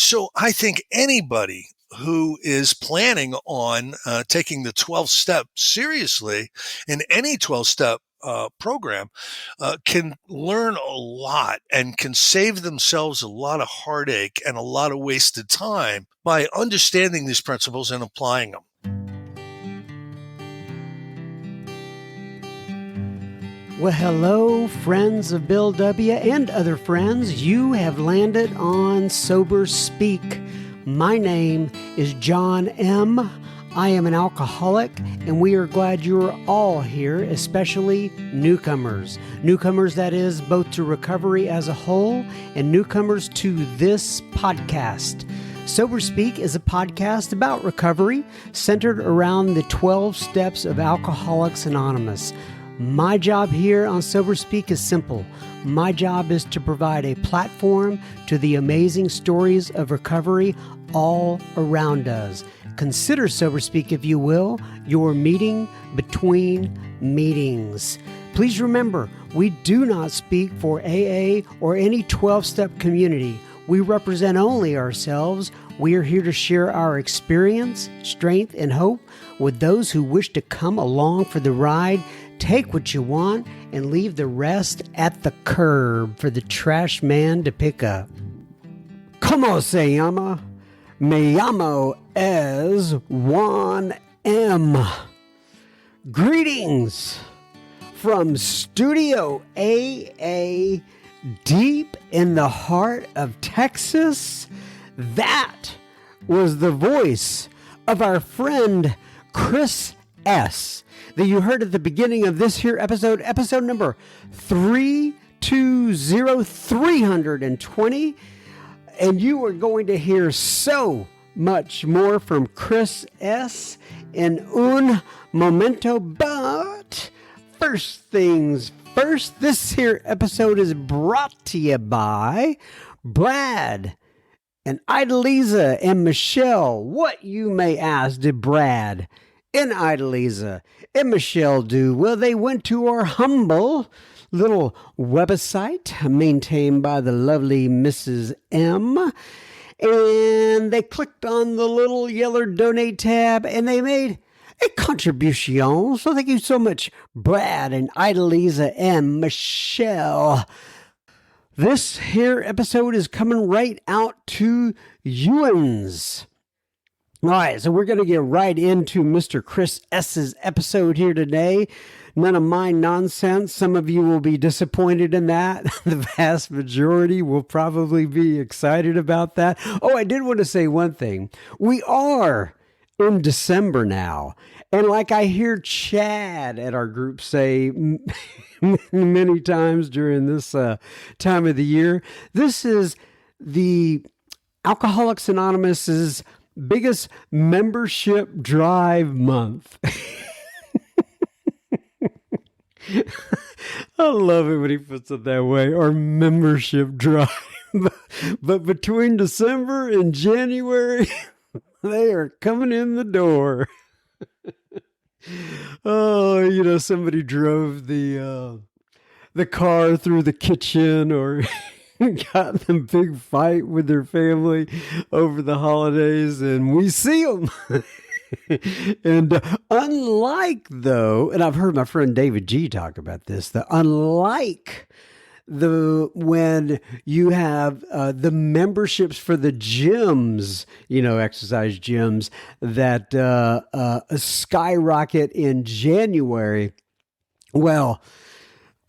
So I think anybody who is planning on taking the 12 step seriously in any 12-step program can learn a lot and can save themselves a lot of heartache and a lot of wasted time by understanding these principles and applying them. Well, hello, friends of Bill W. and other friends. You have landed on Sober Speak. My name is John M. I am an alcoholic, and we are glad you are all here, especially newcomers. Newcomers, that is, both to recovery as a whole and newcomers to this podcast. Sober Speak is a podcast about recovery centered around the 12 steps of Alcoholics Anonymous. My job here on Sober Speak is simple. My job is to provide a platform to the amazing stories of recovery all around us. Consider Sober Speak, if you will, your meeting between meetings. Please remember, we do not speak for AA or any 12-step community. We represent only ourselves. We are here to share our experience, strength, and hope with those who wish to come along for the ride. Take what you want and leave the rest at the curb for the trash man to pick up. Como se llama? Me llamo es Juan M. Greetings from Studio AA deep in the heart of Texas. That was the voice of our friend Chris S. that you heard at the beginning of this here episode number 320, and you are going to hear so much more from Chris S. in un momento, but first things first, this here episode is brought to you by Brad and Idalisa and Michelle. What, you may ask, did Brad and Idalisa and Michelle do? Well, they went to our humble little website maintained by the lovely Mrs. M, and they clicked on the little yellow donate tab and they made a contribution. So thank you so much, Brad and Idalisa and Michelle. This here episode is coming right out to you'ns. All right, so we're going to get right into Mr. Chris S.'s episode here today. None of my nonsense. Some of you will be disappointed in that. The vast majority will probably be excited about that. Oh, I did want to say one thing. We are in December now. And like I hear Chad at our group say many times during this time of the year, this is the Alcoholics Anonymous's biggest membership drive month. I love it when he puts it that way, our membership drive. But between December and January, they are coming in the door. Oh, somebody drove the car through the kitchen or got in a big fight with their family over the holidays, and we see them. And unlike, though, and I've heard my friend David G talk about this, unlike when you have the memberships for the gyms, exercise gyms that skyrocket in January. Well,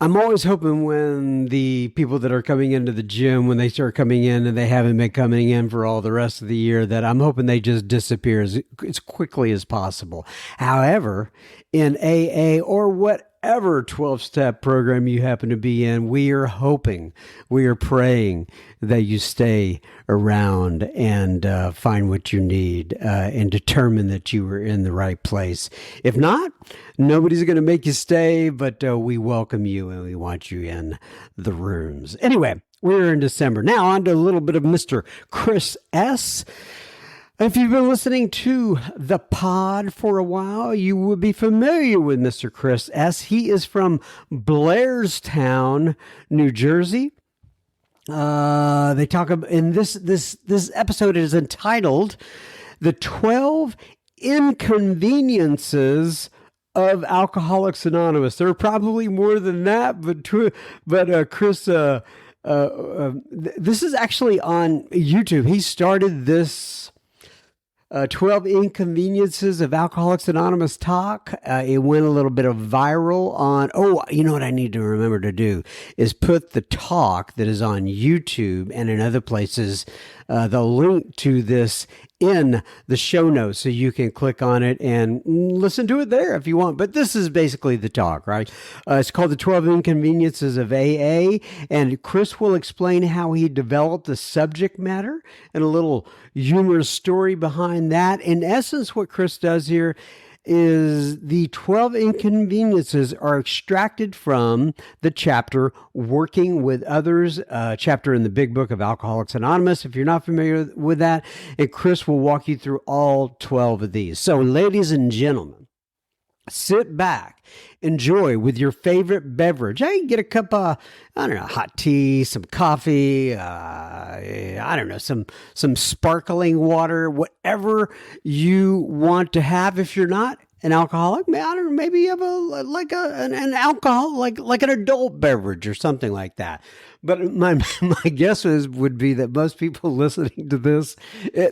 I'm always hoping when the people that are coming into the gym, when they start coming in and they haven't been coming in for all the rest of the year, that I'm hoping they just disappear as quickly as possible. However, in AA or whatever 12-step program you happen to be in, we are hoping, we are praying that you stay around and find what you need and determine that you are in the right place. If not, nobody's going to make you stay, but we welcome you and we want you in the rooms. Anyway, we're in December. Now on to a little bit of Mr. Chris S. If you've been listening to the pod for a while, you would be familiar with Mr. Chris S. He is from Blairstown, New Jersey. They talk about in this episode is entitled "The 12 Inconveniences of Alcoholics Anonymous." There are probably more than that, but Chris, this is actually on YouTube. He started this 12 Inconveniences of Alcoholics Anonymous talk. It went a little bit of viral on. Oh, you know what I need to remember to do is put the talk that is on YouTube and in other places, the link to this in the show notes so you can click on it and listen to it there if you want. But this is basically the talk, right? It's called The 12 Inconveniences of AA, and Chris will explain how he developed the subject matter and a little humorous story behind that. In essence, what Chris does here is the 12 inconveniences are extracted from the chapter Working with Others, chapter in the big book of Alcoholics Anonymous, if you're not familiar with that. And Chris will walk you through all 12 of these. So, ladies and gentlemen, sit back, enjoy with your favorite beverage. Hey, get a cup of, I don't know, hot tea, some coffee, I don't know, some sparkling water, whatever you want to have. If you're not an alcoholic, I don't know, maybe you have an alcohol, like an adult beverage or something like that. But my guess would be that most people listening to this,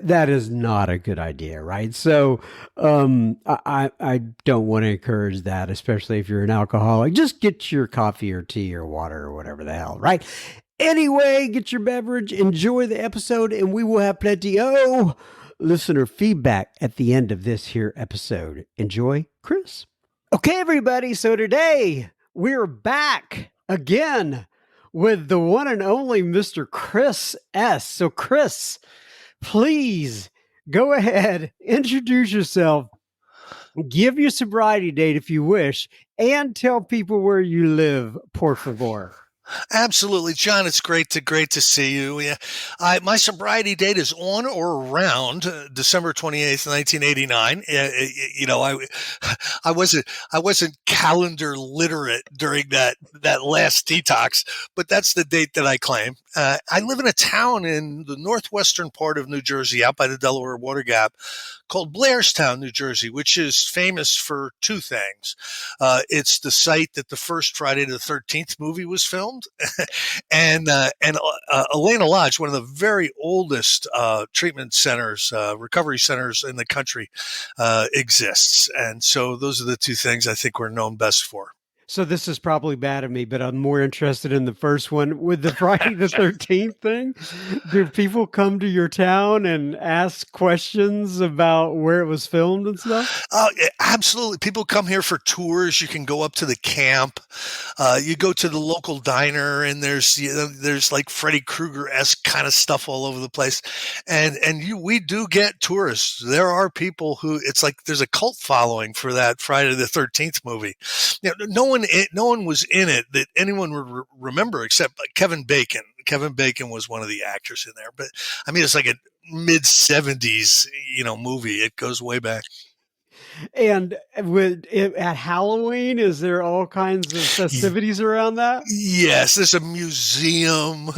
that is not a good idea, right? So I don't want to encourage that, especially if you're an alcoholic. Just get your coffee or tea or water or whatever the hell, right? Anyway, get your beverage, enjoy the episode, and we will have plenty listener feedback at the end of this here episode. Enjoy, Chris. Okay, everybody. So today we're back again with the one and only Mr. Chris S. So, Chris, please go ahead, introduce yourself, give your sobriety date if you wish, and tell people where you live, por favor. Absolutely, John. It's great to see you. Yeah, my sobriety date is on or around December 28th, 1989. I wasn't calendar literate during that last detox, but that's the date that I claim. I live in a town in the northwestern part of New Jersey, out by the Delaware Water Gap, called Blairstown, New Jersey, which is famous for two things. It's the site that the first Friday the 13th movie was filmed, and Elena Lodge, one of the very oldest treatment centers, recovery centers in the country, exists. And so those are the two things I think we're known best for. So this is probably bad of me, but I'm more interested in the first one with the Friday the 13th thing. Do people come to your town and ask questions about where it was filmed and stuff? Absolutely. People come here for tours. You can go up to the camp. You go to the local diner, and there's like Freddy Krueger-esque kind of stuff all over the place. We do get tourists. There are people who, it's like there's a cult following for that Friday the 13th movie. No one was in it that anyone would remember except Kevin Bacon. Kevin Bacon was one of the actors in there, but I mean, it's like a mid 70s, movie. It goes way back. And at Halloween, is there all kinds of festivities around that? Yes, there's a museum.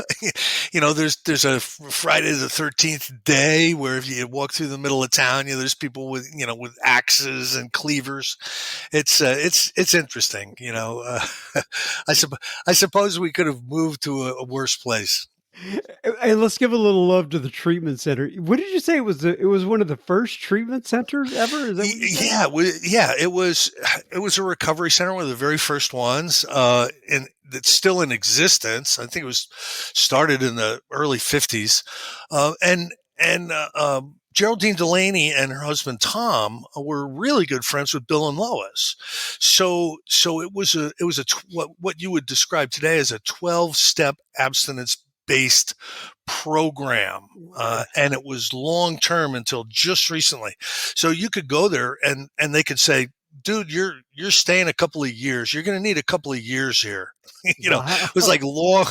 There's a Friday the 13th day where if you walk through the middle of town, there's people with axes and cleavers. It's interesting. I suppose we could have moved to a worse place. Hey, let's give a little love to the treatment center. What did you say it was? It was one of the first treatment centers ever. Is that what you said? Yeah. It was a recovery center, one of the very first ones, and that's still in existence. I think it was started in the early 50s, and Geraldine Delaney and her husband Tom were really good friends with Bill and Lois. So it was what you would describe today as a 12-step abstinence based program, and it was long term until just recently. So you could go there and they could say, dude, you're staying a couple of years, you're going to need a couple of years here. Wow. It was like long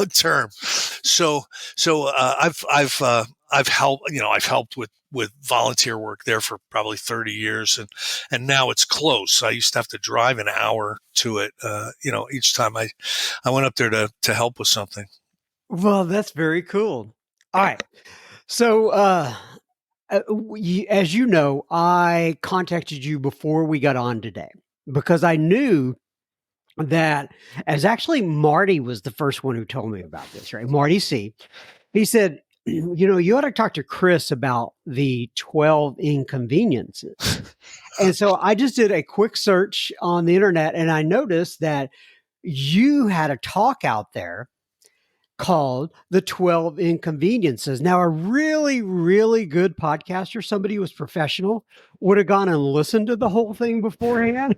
term. So I've helped with volunteer work there for probably 30 years, and now it's close. I used to have to drive an hour to it, each time I went up there to help with something. Well, that's very cool. All right. So, as you know, I contacted you before we got on today because I knew that as actually Marty was the first one who told me about this, right? Marty C. He said, you ought to talk to Chris about the 12 inconveniences. And so I just did a quick search on the internet and I noticed that you had a talk out there called The 12 Inconveniences. Now, a really, really good podcaster, somebody who was professional, would have gone and listened to the whole thing beforehand.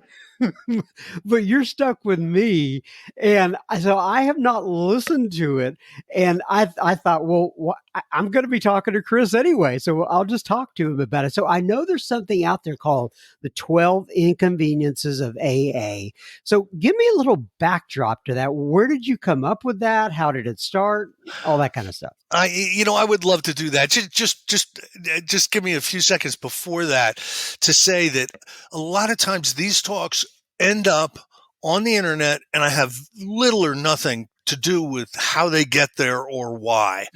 But you're stuck with me. And so I have not listened to it. And I thought, well, I'm going to be talking to Chris anyway. So I'll just talk to him about it. So I know there's something out there called The 12 Inconveniences of AA. So give me a little backdrop to that. Where did you come up with that? How did it start? All that kind of stuff. I would love to do that. Just give me a few seconds before that to say that a lot of times these talks end up on the internet, and I have little or nothing to do with how they get there or why.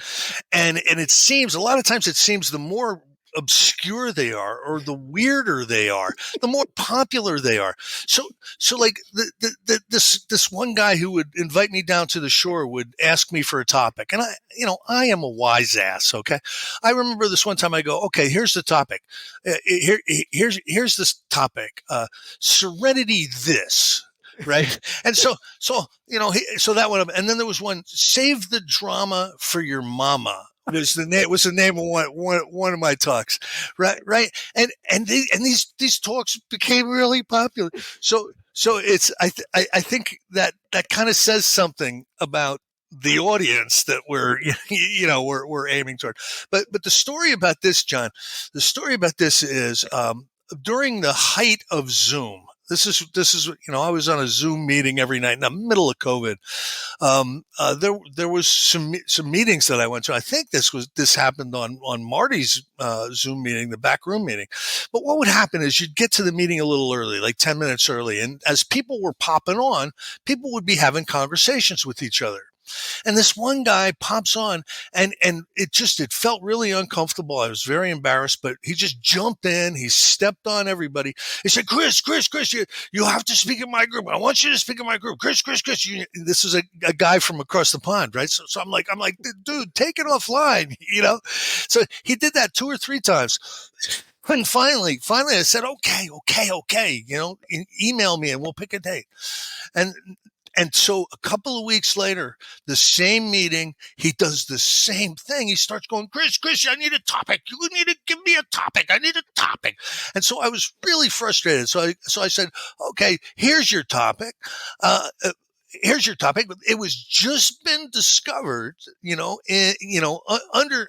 And it seems a lot of times it seems the more obscure they are or the weirder they are, the more popular they are. So like this one guy who would invite me down to the shore would ask me for a topic, and I am a wise ass. Okay, I remember this one time I go, okay, here's the topic. Here's this topic. Serenity. This. Right. And so that one, and then there was one, save the drama for your mama was the name of one of my talks. Right. And these talks became really popular. So it's, I think that kind of says something about the audience that we're aiming toward. But the story about this, John, the story about this is, during the height of Zoom. This is I was on a Zoom meeting every night in the middle of COVID. There was some meetings that I went to. I think this happened on Marty's Zoom meeting, the back room meeting. But what would happen is you'd get to the meeting a little early, like 10 minutes early, and as people were popping on, people would be having conversations with each other. And this one guy pops on, and it felt really uncomfortable. I was very embarrassed, but he just jumped in. He stepped on everybody. He said, Chris, you have to speak in my group. I want you to speak in my group. Chris. This is a guy from across the pond, right? So I'm like, dude, take it offline. So he did that 2 or 3 times. And finally I said, okay, email me and we'll pick a date. And so a couple of weeks later, the same meeting, he does the same thing. He starts going, Chris, I need a topic. You need to give me a topic. I need a topic. And so I was really frustrated. So I said, okay, here's your topic. It was just been discovered,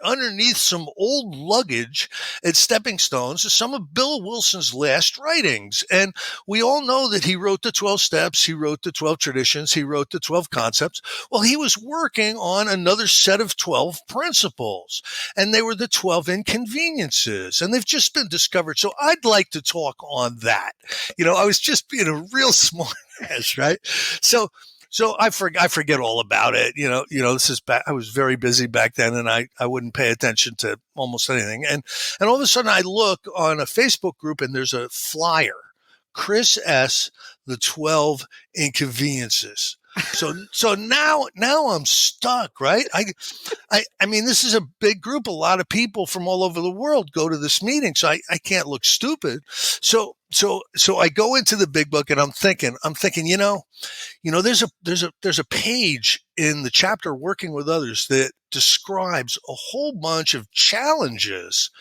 underneath some old luggage at Stepping Stones, some of Bill Wilson's last writings. And we all know that he wrote the 12 steps. He wrote the 12 traditions. He wrote the 12 concepts. Well, he was working on another set of 12 principles, and they were the 12 inconveniences, and they've just been discovered. So I'd like to talk on that. I was just being a real smart ass, right? So I forget all about it. This is back. I was very busy back then, and I wouldn't pay attention to almost anything. And all of a sudden, I look on a Facebook group, and there's a flyer, Chris S. the 12 Inconveniences. So now I'm stuck, right? I mean, this is a big group. A lot of people from all over the world go to this meeting, so I can't look stupid. So I go into the big book, and I'm thinking, there's a page in the chapter Working with Others that describes a whole bunch of challenges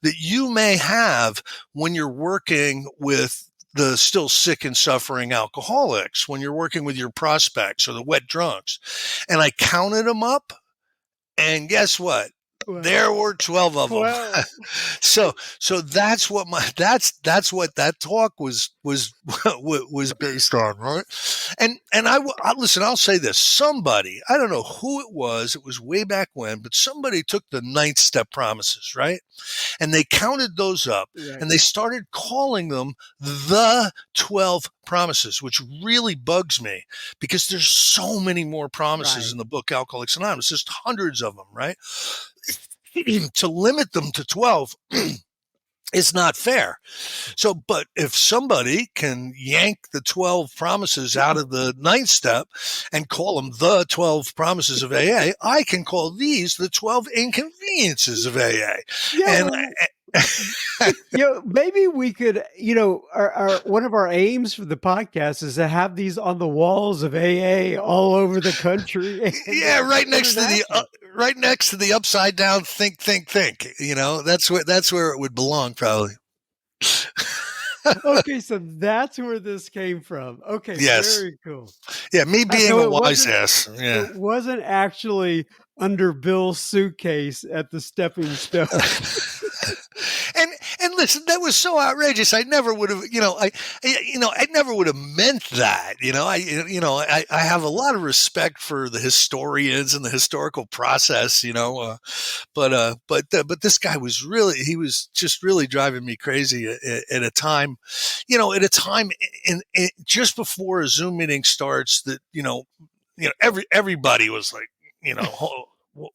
that you may have when you're working with the still sick and suffering alcoholics, when you're working with your prospects or the wet drunks. And I counted them up, and guess what? Well, There were 12 of them. 12. So that's what that talk was was based on, right? Listen, I'll say this. Somebody, I don't know who it was way back when, but somebody took the ninth step promises, right? And they counted those up Right. and they started calling them the 12 promises, which really bugs me because there's so many more promises Right. in the book Alcoholics Anonymous. There's hundreds of them, right? To limit them to 12 is not fair. So, but if somebody can yank the 12 promises out of the ninth step and call them the 12 promises of AA, I can call these the 12 inconveniences of AA. Yeah. And Maybe we could, our one of our aims for the podcast is to have these on the walls of AA all over the country. And yeah, internationally. right next to the upside down think. That's where it would belong, probably. Okay, so that's where this came from. Okay, Yes. very cool. Yeah, me being So a it wise wasn't ass. Yeah. it wasn't actually under Bill's suitcase at the stepping stone. and and listen, that was so outrageous. I never would have, I never would have meant that. I have a lot of respect for the historians and the historical process. But this guy he was just really driving me crazy at a time, in just before a Zoom meeting starts. That everybody was like,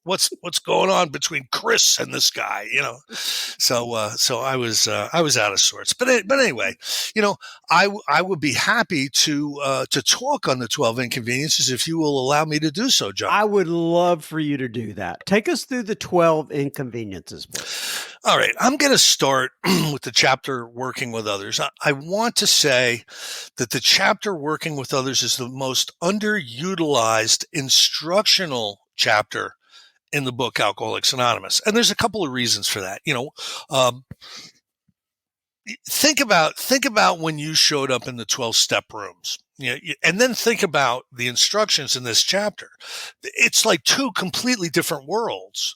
what's going on between Chris and this guy, so I was out of sorts, but anyway, I would be happy to talk on the 12 inconveniences if you will allow me to do so, John. I would love for you to do that. Take us through the 12 inconveniences, please. All right, I'm going to start with the chapter working with others. I want to say that the chapter working with others is the most underutilized instructional chapter in the book Alcoholics Anonymous. And there's a couple of reasons for that. Think about when you showed up in the 12 step rooms, and then think about the instructions in this chapter. It's like two completely different worlds.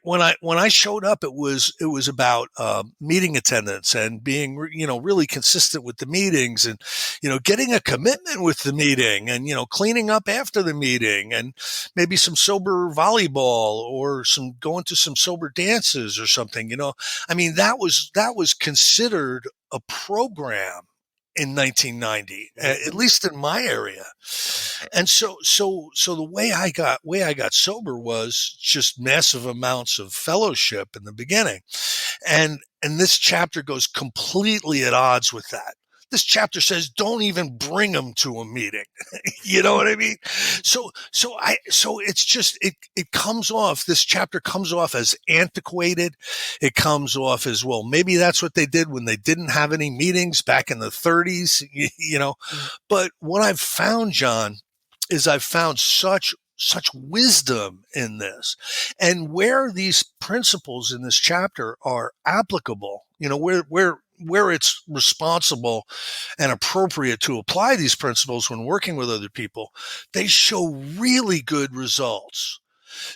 When I showed up, it was about meeting attendance and being really consistent with the meetings, and getting a commitment with the meeting, and cleaning up after the meeting, and maybe some sober volleyball or some going to some sober dances or something. I mean, that was considered a program in 1990, at least in my area. And so the way I got sober was just massive amounts of fellowship in the beginning. And this chapter goes completely at odds with that. This chapter says, don't even bring them to a meeting. You know what I mean? So it's just, it comes off, this chapter comes off as antiquated. It comes off as, well, maybe that's what they did when they didn't have any meetings back in the 30s, But what I've found, John, is I've found such wisdom in this, and where these principles in this chapter are applicable, where it's responsible and appropriate to apply these principles when working with other people, they show really good results.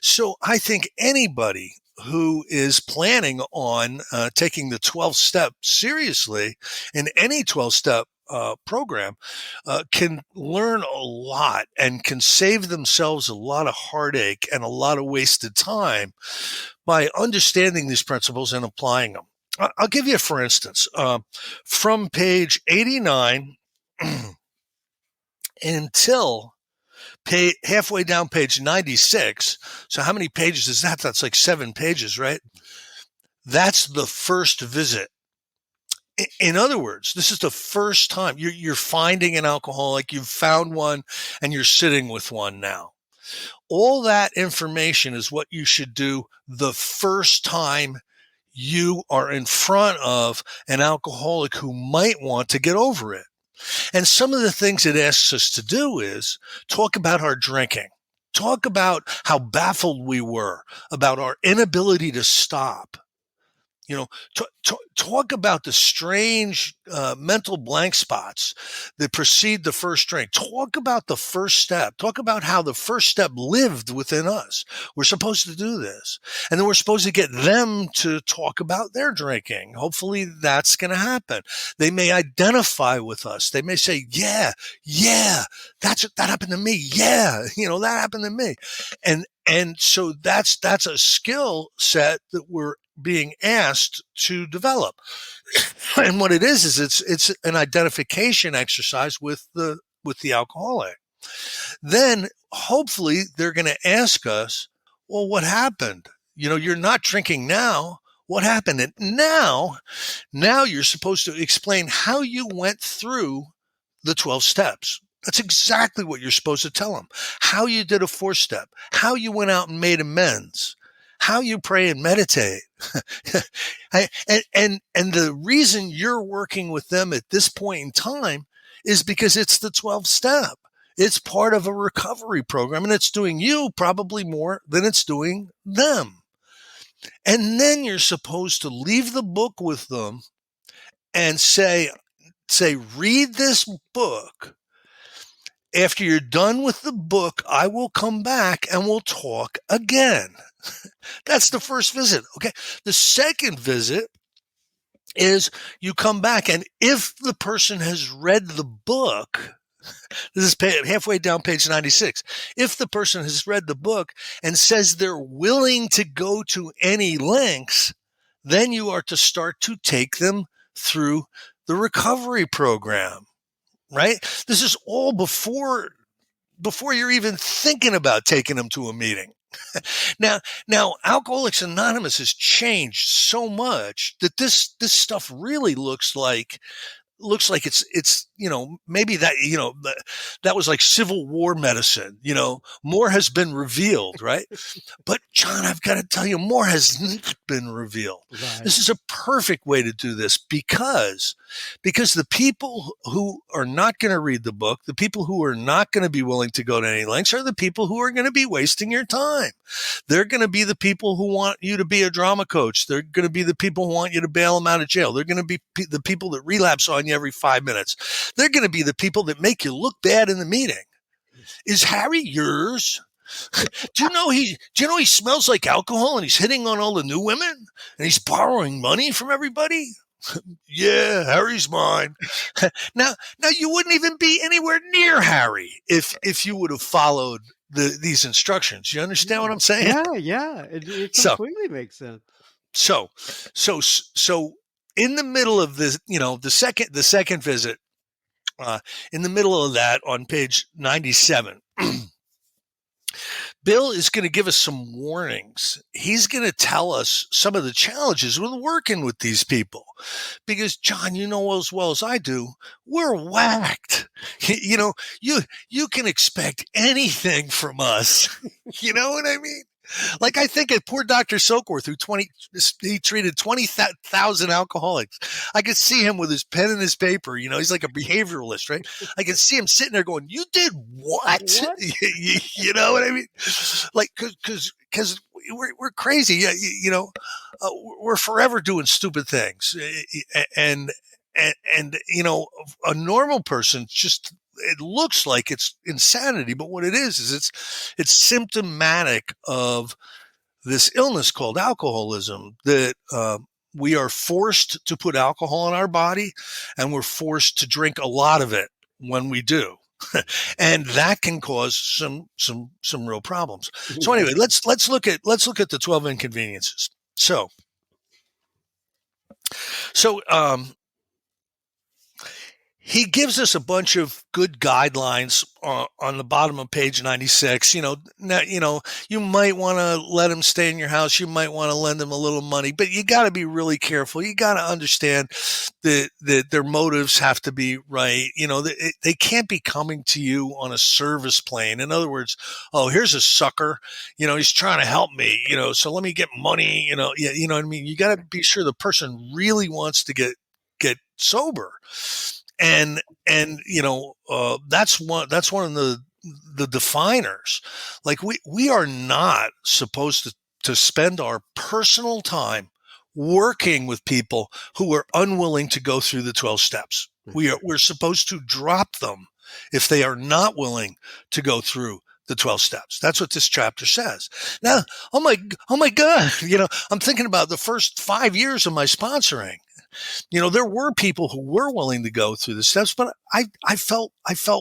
So I think anybody who is planning on taking the 12 step seriously in any 12 step program can learn a lot and can save themselves a lot of heartache and a lot of wasted time by understanding these principles and applying them. I'll give you, for instance, from page 89 until halfway down page 96. So how many pages is that? That's like 7 pages, right? That's the first visit. In other words, this is the first time you're finding an alcoholic. You've found one and you're sitting with one now. All that information is what you should do the first time you are in front of an alcoholic who might want to get over it. And some of the things it asks us to do is talk about our drinking, talk about how baffled we were about our inability to stop. You know, talk about the strange mental blank spots that precede the first drink. Talk about the first step. Talk about how the first step lived within us. We're supposed to do this. And then we're supposed to get them to talk about their drinking. Hopefully that's going to happen. They may identify with us. They may say, yeah, that happened to me. Yeah, that happened to me. And so that's a skill set that we're being asked to develop. And what it is it's an identification exercise with the alcoholic. Then hopefully they're going to ask us, well, what happened? You're not drinking now. What happened? And now you're supposed to explain how you went through the 12 steps. That's exactly what you're supposed to tell them. How you did a 4-step, how you went out and made amends, how you pray and meditate. and the reason you're working with them at this point in time is because it's the 12th step. It's part of a recovery program, and it's doing you probably more than it's doing them. And then you're supposed to leave the book with them and say, read this book. After you're done with the book, I will come back and we'll talk again. That's the first visit. Okay. The second visit is you come back, and if the person has read the book, this is halfway down page 96. If the person has read the book and says they're willing to go to any lengths, then you are to start to take them through the recovery program. Right? This is all before you're even thinking about taking them to a meeting. Now, Alcoholics Anonymous has changed so much that this stuff really looks like it's maybe that was like Civil War medicine. More has been revealed, right? But John, I've got to tell you, more has not been revealed. Right. This is a perfect way to do this because the people who are not going to read the book, the people who are not going to be willing to go to any lengths, are the people who are going to be wasting your time. They're going to be the people who want you to be a drama coach. They're going to be the people who want you to bail them out of jail. They're going to be the people that relapse on you every 5 minutes. They're going to be the people that make you look bad in the meeting. Is Harry yours? Do you know he smells like alcohol, and he's hitting on all the new women, and he's borrowing money from everybody? Yeah, Harry's mine. Now you wouldn't even be anywhere near Harry if you would have followed these instructions. You understand what I'm saying? Yeah. It completely makes sense. So in the middle of this, the second visit, in the middle of that on page 97, Bill is going to give us some warnings. He's going to tell us some of the challenges with working with these people. Because, John, you know as well as I do, we're whacked. You can expect anything from us. You know what I mean? Like, I think of poor Dr. Soakworth, he treated 20,000 alcoholics. I could see him with his pen and his paper. He's like a behavioralist, right? I can see him sitting there going, "You did what?" You know what I mean? Like, because we're crazy. We're forever doing stupid things, and a normal person just. It looks like it's insanity, but what it is it's symptomatic of this illness called alcoholism that we are forced to put alcohol in our body, and we're forced to drink a lot of it when we do. And that can cause some real problems. So anyway, let's look at the 12 inconveniences. So he gives us a bunch of good guidelines on the bottom of page 96. You might want to let him stay in your house. You might want to lend him a little money, but you got to be really careful. You got to understand that their motives have to be right. They can't be coming to you on a service plane. In other words, oh, here's a sucker. He's trying to help me. So let me get money. You know what I mean? You got to be sure the person really wants to get sober. And that's one of the definers. Like we are not supposed to spend our personal time working with people who are unwilling to go through the 12 steps. We're supposed to drop them if they are not willing to go through the 12 steps. That's what this chapter says. Now, oh my God, I'm thinking about the first 5 years of my sponsoring. There were people who were willing to go through the steps, but I felt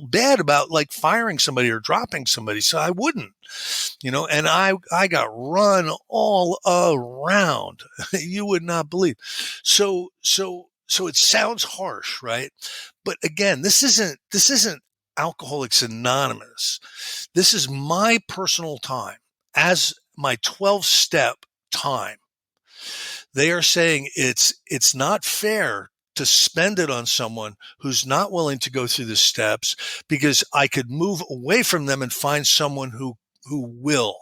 bad about like firing somebody or dropping somebody, so I wouldn't. And I got run all around. You would not believe. So it sounds harsh, right? But again, this isn't Alcoholics Anonymous. This is my personal time as my 12-step time. They are saying it's not fair to spend it on someone who's not willing to go through the steps, because I could move away from them and find someone who will.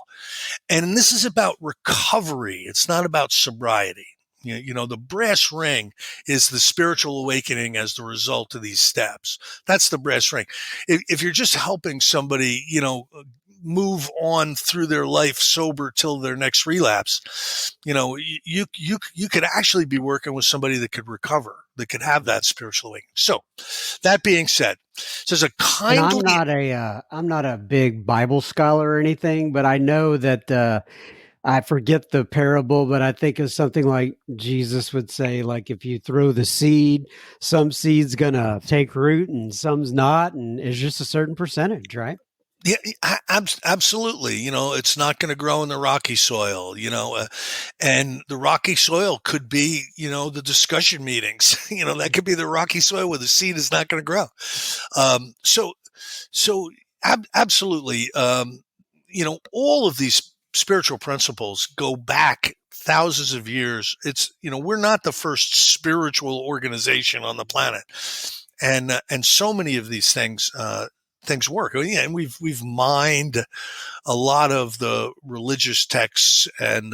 And this is about recovery. It's not about sobriety. The brass ring is the spiritual awakening as the result of these steps. That's the brass ring. If you're just helping somebody, move on through their life sober till their next relapse, you could actually be working with somebody that could recover, that could have that spiritual awakening. So that being said, says a kindly. And I'm not a big Bible scholar or anything, but I know that I forget the parable, but I think it's something like Jesus would say, like, if you throw the seed, some seed's gonna take root and some's not, and it's just a certain percentage, right? Yeah, absolutely. It's not going to grow in the rocky soil, and the rocky soil could be, the discussion meetings, that could be the rocky soil where the seed is not going to grow. So absolutely. All of these spiritual principles go back thousands of years. It's, we're not the first spiritual organization on the planet. And so many of these things work. Yeah, and we've mined a lot of the religious texts and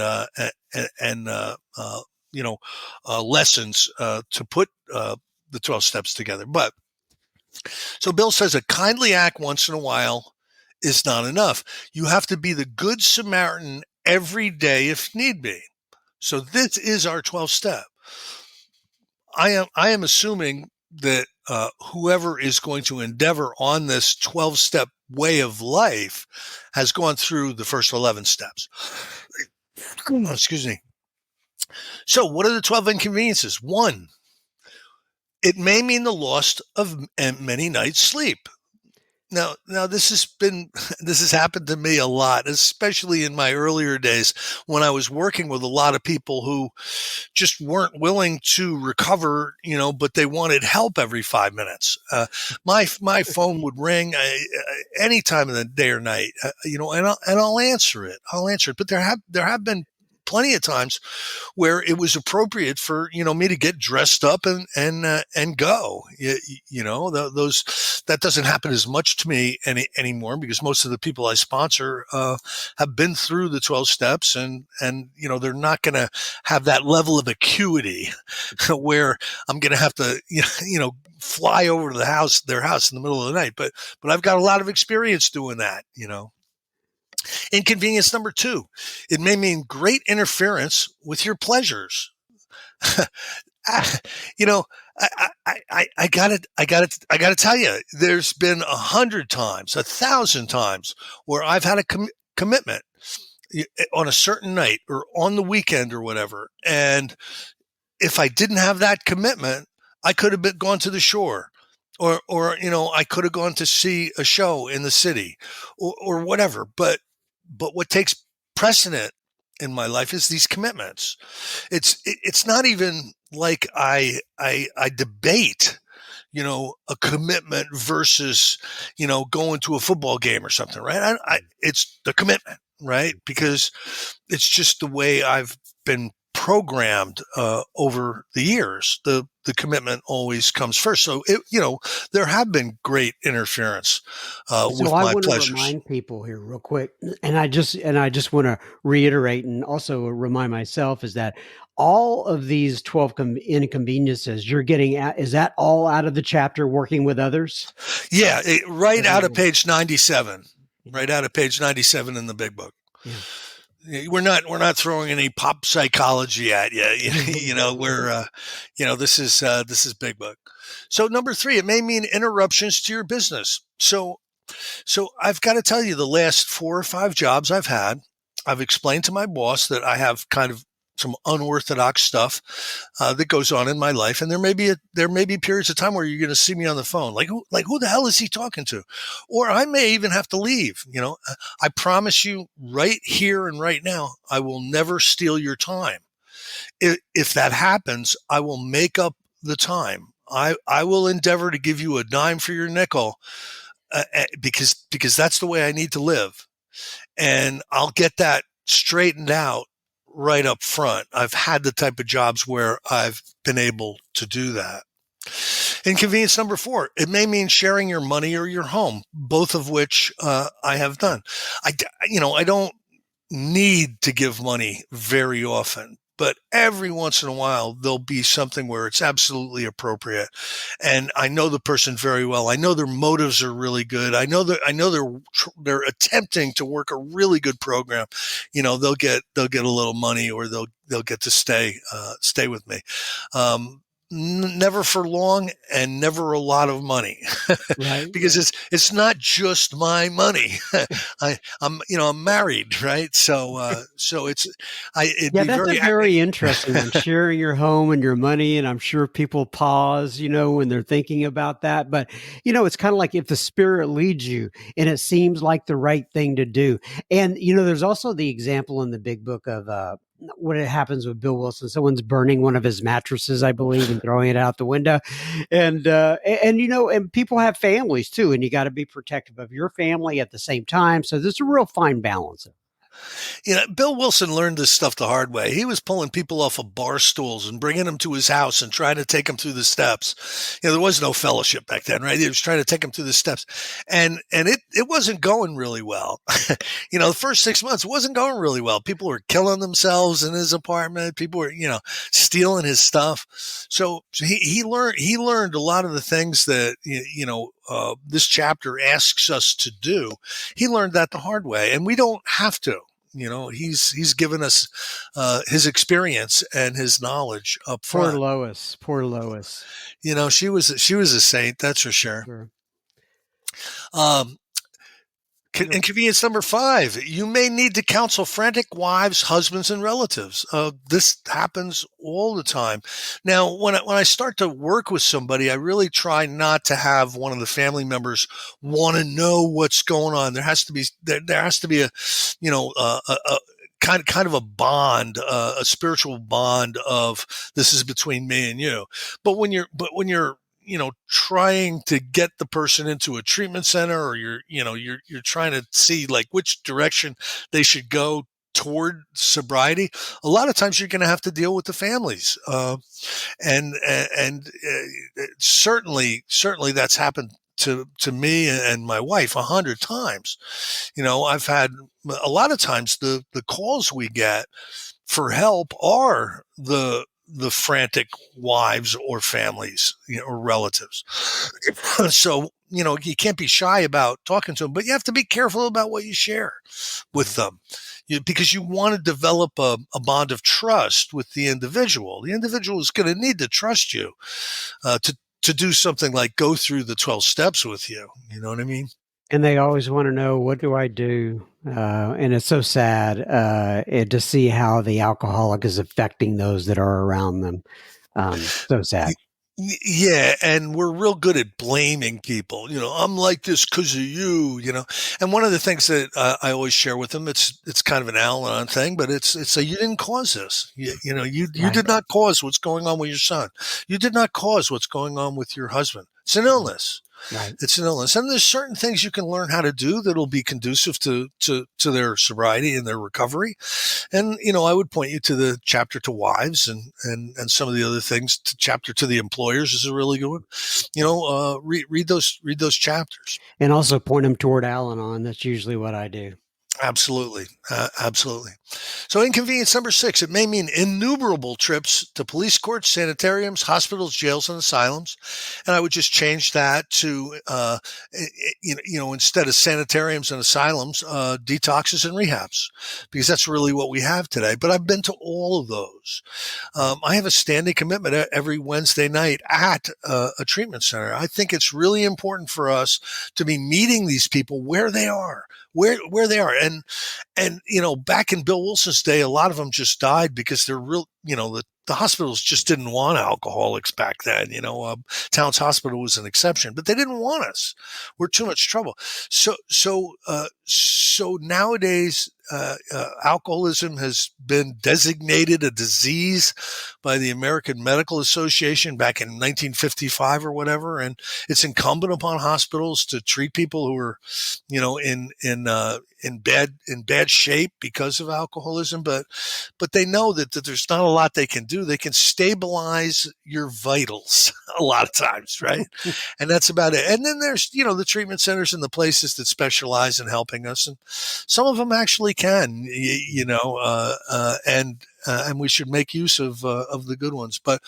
lessons to put the 12 steps together. But so Bill says a kindly act once in a while is not enough. You have to be the good Samaritan every day if need be. So this is our 12th step. I am assuming that whoever is going to endeavor on this 12-step way of life has gone through the first 11 steps. Excuse me. So what are the 12 inconveniences? 1, it may mean the loss of many nights' sleep. Now this has happened to me a lot, especially in my earlier days when I was working with a lot of people who just weren't willing to recover, but they wanted help every 5 minutes. My phone would ring any time of the day or night, and I'll answer it. But there have been plenty of times where it was appropriate for me to get dressed up and go. That doesn't happen as much to me anymore, because most of the people I sponsor have been through the 12 steps, and they're not going to have that level of acuity where I'm going to have to fly over to their house in the middle of the night. But I've got a lot of experience doing that. Inconvenience number 2, it may mean great interference with your pleasures. I gotta tell you, there's been 100 times, 1,000 times where I've had a commitment on a certain night or on the weekend or whatever. And if I didn't have that commitment, I could have gone to the shore. Or I could have gone to see a show in the city or whatever. But what takes precedent in my life is these commitments. It's not even like I debate, a commitment versus, going to a football game or something, right? It's the commitment, right? Because it's just the way I've been programmed over the years. The commitment always comes first. So there have been great interference with I my want to pleasures. remind people here real quick, and I just want to reiterate and also remind myself is that all of these 12 inconveniences you're getting at, is that all out of the chapter working with others? Yeah, right out of page 97. Right out of page 97 in the big book. Yeah. we're not throwing any pop psychology at you. This is big book. So number three, it may mean interruptions to your business. So I've got to tell you, the last 4 or 5 jobs I've had, I've explained to my boss that I have kind of some unorthodox stuff that goes on in my life, and there may be periods of time where you're going to see me on the phone, like who the hell is he talking to, or I may even have to leave. I promise you, right here and right now, I will never steal your time. If that happens, I will make up the time. I will endeavor to give you a dime for your nickel, because that's the way I need to live, and I'll get that straightened out right up front. I've had the type of jobs where I've been able to do that. Inconvenience number four, it may mean sharing your money or your home, both of which I have done. I don't need to give money very often, but every once in a while there'll be something where it's absolutely appropriate, and I know the person very well. I know their motives are really good. I know they're attempting to work a really good program. They'll get a little money, or they'll get to stay with me. Never for long, and never a lot of money, Right, because right. it's not just my money. I'm married, right? So it'd Yeah, be that's a very. very interesting one. Sharing your home and your money, and I'm sure people pause, when they're thinking about that. But it's kind of like if the spirit leads you, and it seems like the right thing to do. And there's also the example in the Big Book of what it happens with Bill Wilson. Someone's burning one of his mattresses, I believe, and throwing it out the window. And people have families too, and you got to be protective of your family at the same time. So there's a real fine balance. Bill Wilson learned this stuff the hard way. He was pulling people off of bar stools and bringing them to his house and trying to take them through the steps. There was no fellowship back then, right? He was trying to take them through the steps, and it wasn't going really well. The first 6 months, it wasn't going really well. People were killing themselves in his apartment. People were, stealing his stuff. So he learned a lot of the things that this chapter asks us to do. He learned that the hard way, and we don't have to. He's given us his experience and his knowledge up Poor front. Lois. Poor Lois. She was a saint, that's for sure. Sure. Um, Number Inconvenience number five, you may need to counsel frantic wives, husbands, and relatives. This happens all the time. Now, when I start to work with somebody, I really try not to have one of the family members want to know what's going on. There has to be a, kind of a bond, a spiritual bond of, this is between me and you. But when you're trying to get the person into a treatment center, or you're trying to see like which direction they should go toward sobriety, a lot of times you're going to have to deal with the families, and certainly that's happened to me and my wife 100 times. I've had a lot of times the calls we get for help are the frantic wives or families, or relatives. So, you can't be shy about talking to them, but you have to be careful about what you share with them, because you want to develop a bond of trust with the individual. The individual is going to need to trust you to do something like go through the 12 steps with you. You know what I mean? And they always want to know, what do I do? And it's so sad to see how the alcoholic is affecting those that are around them. So sad. Yeah, and we're real good at blaming people. I'm like this because of you. And one of the things that I always share with them, it's kind of an Al-Anon thing, but it's a, you didn't cause this. You Right. did not cause what's going on with your son. You did not cause what's going on with your husband. It's an illness. Right. It's an illness, and there's certain things you can learn how to do that'll be conducive to their sobriety and their recovery. And I would point you to the chapter to wives, and some of the other things. Chapter to the employers is a really good one. Read those chapters. And also point them toward Al Anon. That's usually what I do. Absolutely. Absolutely. So, inconvenience number six, it may mean innumerable trips to police courts, sanitariums, hospitals, jails, and asylums. And I would just change that to, instead of sanitariums and asylums, detoxes and rehabs, because that's really what we have today. But I've been to all of those. I have a standing commitment every Wednesday night at a treatment center. I think it's really important for us to be meeting these people where they are, where they are. And back in Bill Wilson's day, a lot of them just died because they're real, the hospitals just didn't want alcoholics back then. Towns Hospital was an exception, but they didn't want us. We're too much trouble. So nowadays, alcoholism has been designated a disease by the American Medical Association back in 1955 or whatever, and it's incumbent upon hospitals to treat people who are, in bad shape because of alcoholism. But they know that there's not a lot they can do. They can stabilize your vitals a lot of times, right? And that's about it. And then there's the treatment centers and the places that specialize in helping us, and some of them actually can, and we should make use of the good ones. But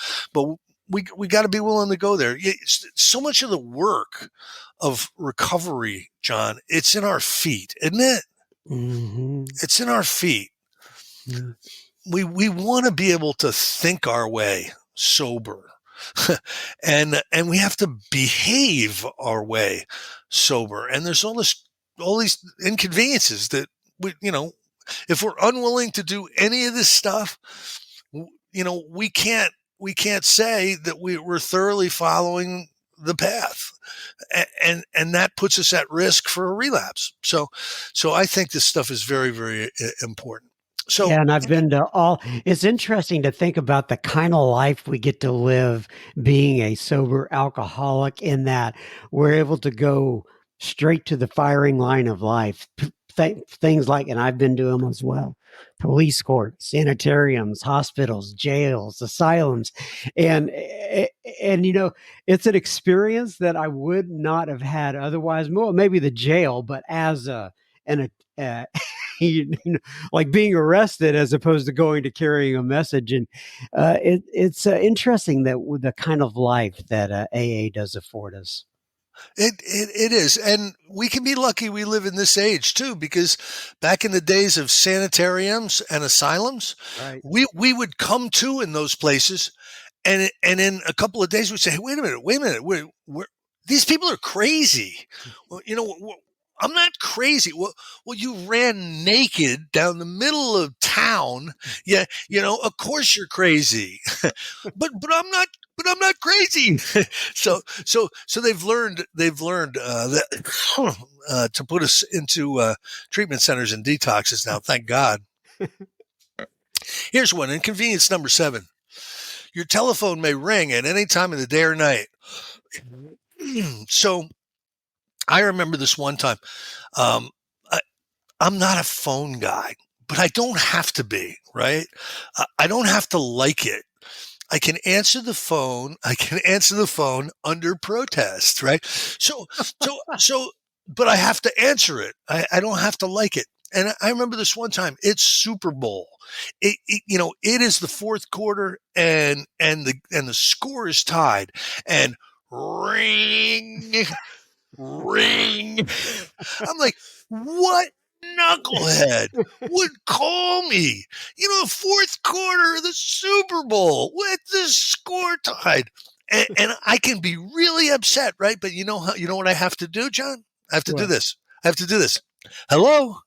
we got to be willing to go there. So much of the work of recovery, John, it's in our feet, isn't it? Mm-hmm. It's in our feet. Mm-hmm. We want to be able to think our way sober. and we have to behave our way sober. And there's all these inconveniences that if we're unwilling to do any of this stuff, we can't say that we're thoroughly following the path, and that puts us at risk for a relapse. So I think this stuff is very, very important. So, Yeah, and I've been to all. It's interesting to think about the kind of life we get to live being a sober alcoholic, in that we're able to go straight to the firing line of life. Things like, and I've been to them as well, police courts, sanitariums, hospitals, jails, asylums. And it's an experience that I would not have had otherwise. Well, maybe the jail, but as an like being arrested as opposed to going to carrying a message. And it's interesting that with the kind of life that AA does afford us. It is, and we can be lucky we live in this age too, because back in the days of sanitariums and asylums, Right. we would come to in those places, and in a couple of days we'd say, hey, wait a minute, these people are crazy. Well, I'm not crazy. Well, you ran naked down the middle of town. Yeah, of course you're crazy, but I'm not crazy. so they've learned that to put us into treatment centers and detoxes now. Thank God. Here's one: inconvenience number 7. Your telephone may ring at any time of the day or night. So I remember this one time. Um, I, I'm not a phone guy, but I don't have to be, right? I don't have to like it. I can answer the phone. I can answer the phone under protest, right? So, but I have to answer it. I don't have to like it. And I remember this one time. It's Super Bowl. It is the fourth quarter, and the score is tied, and ring, ring. I'm like, what knucklehead would call me? Fourth quarter of the Super Bowl with the score tied. And I can be really upset, right? But you know what I have to do, John? I have to do What? this. I have to do this. Hello?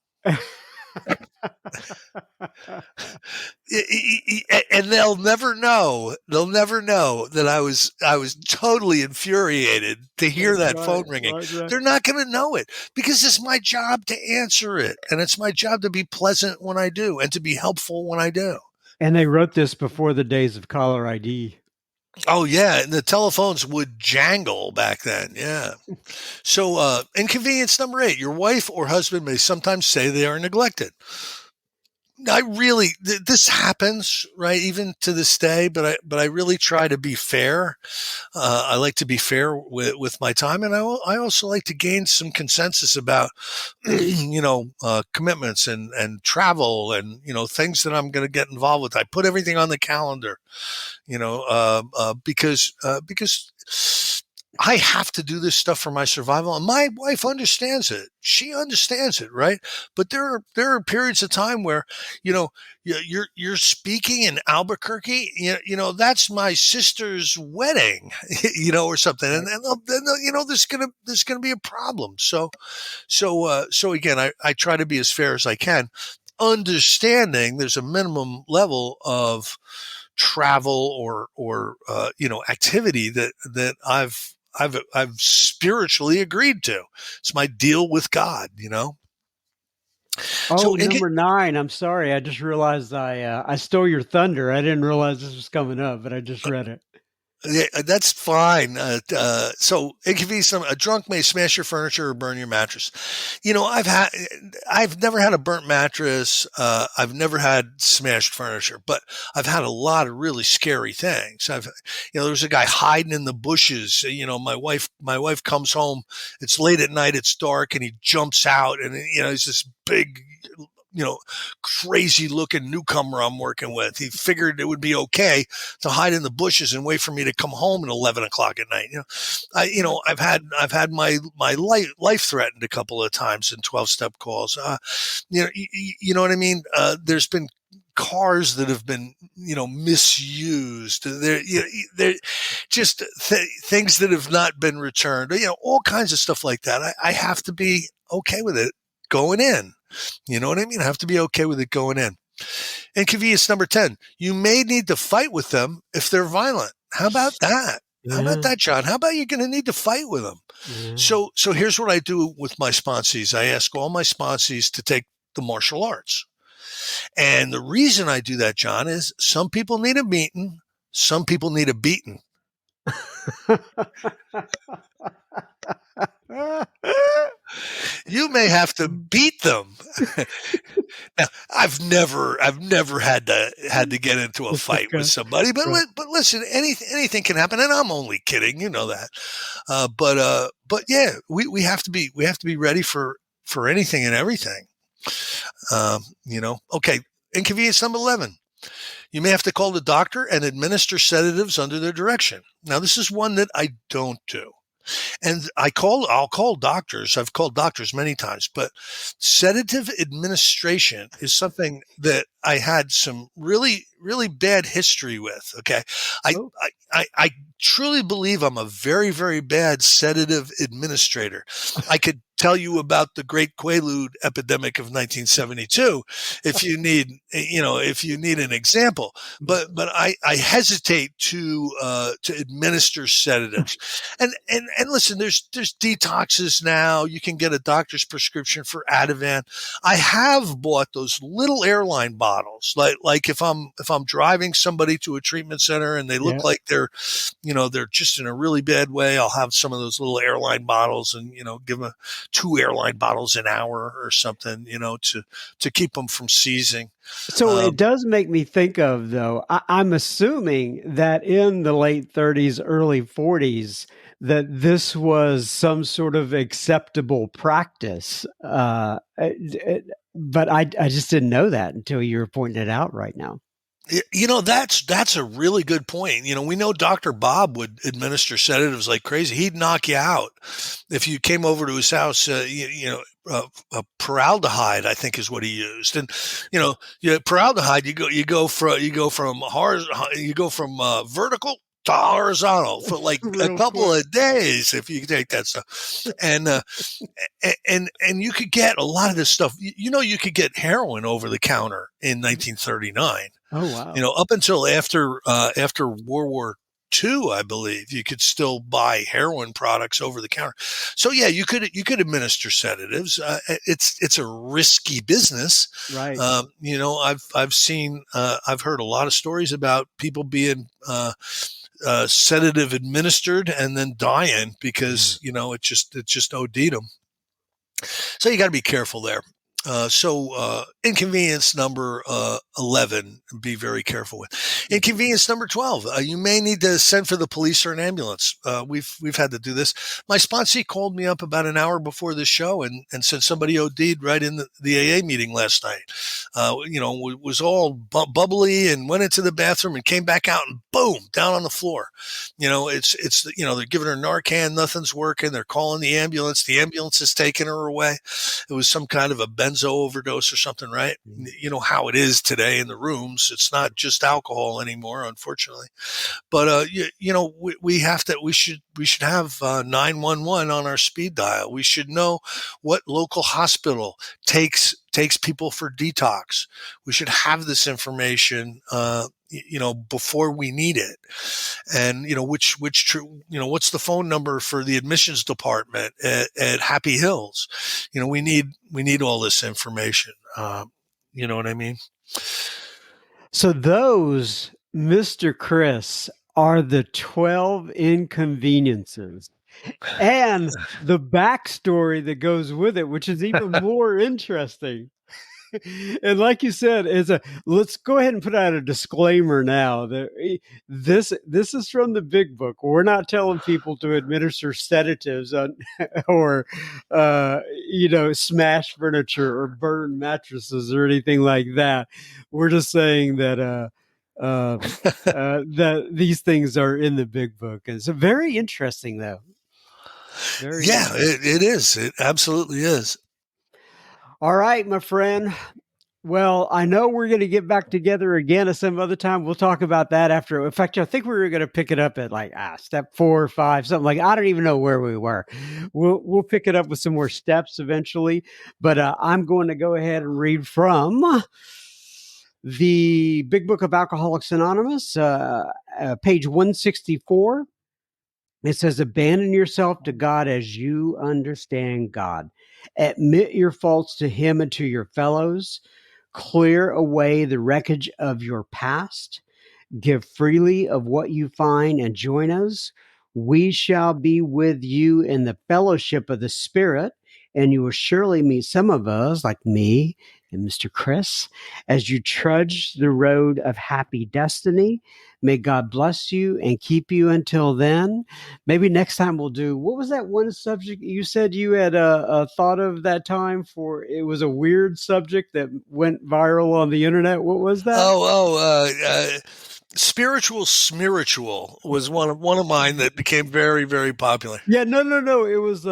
And they'll never know. They'll never know that I was totally infuriated to hear That's that phone right. ringing. Right. They're not going to know it because it's my job to answer it, and it's my job to be pleasant when I do and to be helpful when I do. And they wrote this before the days of caller ID. Oh yeah, and the telephones would jangle back then. Yeah. So, inconvenience number 8: your wife or husband may sometimes say they are neglected. I really this happens, right, even to this day. But I really try to be fair. I like to be fair with my time, and I also like to gain some consensus about commitments and travel and things that I'm going to get involved with. I put everything on the calendar, because I have to do this stuff for my survival, and my wife understands it. She understands it, right? But there are periods of time where, you know, you're speaking in Albuquerque. That's my sister's wedding, or something, and Right. then there's gonna be a problem. So again, I try to be as fair as I can, understanding there's a minimum level of travel or activity that I've spiritually agreed to. It's my deal with God. Oh, So number 9. I'm sorry. I just realized I stole your thunder. I didn't realize this was coming up, but I just read it. yeah, that's fine. So it could be a drunk may smash your furniture or burn your mattress. I've never had a burnt mattress. I've never had smashed furniture, but I've had a lot of really scary things. There was a guy hiding in the bushes. My wife comes home. It's late at night. It's dark, and he jumps out, and he's this big, you know, crazy looking newcomer I'm working with. He figured it would be okay to hide in the bushes and wait for me to come home at 11 o'clock at night. I've had my life threatened a couple of times in 12-step calls. You know what I mean? There's been cars that have been misused. They're just things that have not been returned. All kinds of stuff like that. I have to be okay with it going in. You know what I mean? I have to be okay with it going in. Inconvenience number 10. You may need to fight with them if they're violent. How about that? How about Yeah. that, John? How about you're going to need to fight with them? Yeah. So here's what I do with my sponsees. I ask all my sponsees to take the martial arts. And the reason I do that, John, is some people need a beating, some people need a beating. You may have to beat them. Now, I've never had to get into a fight with Okay. somebody, but Right. but listen, anything can happen, and I'm only kidding, you know that. But yeah, we have to be ready for anything and everything. Okay. Inconvenience number 11. You may have to call the doctor and administer sedatives under their direction. Now, this is one that I don't do. And I'll call doctors. I've called doctors many times, but sedative administration is something that I had some really, really bad history with. Okay. I, Oh. I truly believe I'm a very, very bad sedative administrator. I could tell you about the Great Quaalude epidemic of 1972 if you need an example, but I hesitate to administer sedatives. And listen, there's detoxes now. You can get a doctor's prescription for Ativan. I have bought those little airline bottles, like if I'm driving somebody to a treatment center and they Yeah. look like they're just in a really bad way. I'll have some of those little airline bottles and give them 2 airline bottles an hour or something, to keep them from seizing. So it Um, does make me think of, though, I'm assuming that in the late 30s, early 40s, that this was some sort of acceptable practice. But I just didn't know that until you were pointing it out right now. that's a really good point. We know Dr. Bob would administer sedatives like crazy. He'd knock you out if you came over to his house. Paraldehyde, I think, is what he used. And paraldehyde, you go from vertical to horizontal for like a Real couple quick. of days if you take that stuff. And you could get a lot of this stuff. You could get heroin over the counter in 1939. Oh, wow. Up until after World War II, I believe you could still buy heroin products over the counter. So yeah, you could administer sedatives. It's a risky business. Right. I've heard a lot of stories about people being sedative administered and then dying because it just OD'd them. So you got to be careful there. Inconvenience number 11, be very careful with. Inconvenience number 12, you may need to send for the police or an ambulance. We've had to do this. My sponsee called me up about an hour before the show and said somebody OD'd right in the AA meeting last night. Was all bubbly and went into the bathroom and came back out and boom, down on the floor. They're giving her Narcan, nothing's working. They're calling the ambulance. The ambulance is taking her away. It was some kind of a benzo overdose or something, right? You know how it is today in the rooms. It's not just alcohol anymore, unfortunately. But we should have 911 on our speed dial. We should know what local hospital takes people for detox. We should have this information before we need it. And what's the phone number for the admissions department at Happy Hills? We need all this information. You know what I mean? So those, Mr. Chris, are the 12 inconveniences and the backstory that goes with it, which is even more interesting. And like you said, let's go ahead and put out a disclaimer now that this is from the big book. We're not telling people to administer sedatives or smash furniture or burn mattresses or anything like that. We're just saying that that these things are in the big book. And so very interesting, though. It is. It absolutely is. All right, my friend. Well, I know we're going to get back together again at some other time. We'll talk about that after. In fact, I think we were going to pick it up at step 4 or 5, something like. I don't even know where we were. We'll pick it up with some more steps eventually. But I'm going to go ahead and read from the Big Book of Alcoholics Anonymous, page 164. It says, abandon yourself to God as you understand God. Admit your faults to Him and to your fellows. Clear away the wreckage of your past. Give freely of what you find and join us. We shall be with you in the fellowship of the Spirit, and you will surely meet some of us, like me and Mr. Chris, as you trudge the road of happy destiny. May God bless you and keep you until then. Maybe next time we'll do, what was that one subject you said you had thought of that time for? It was a weird subject that went viral on the internet. What was that? Spiritual was one of mine that became very, very popular. Yeah, no. It was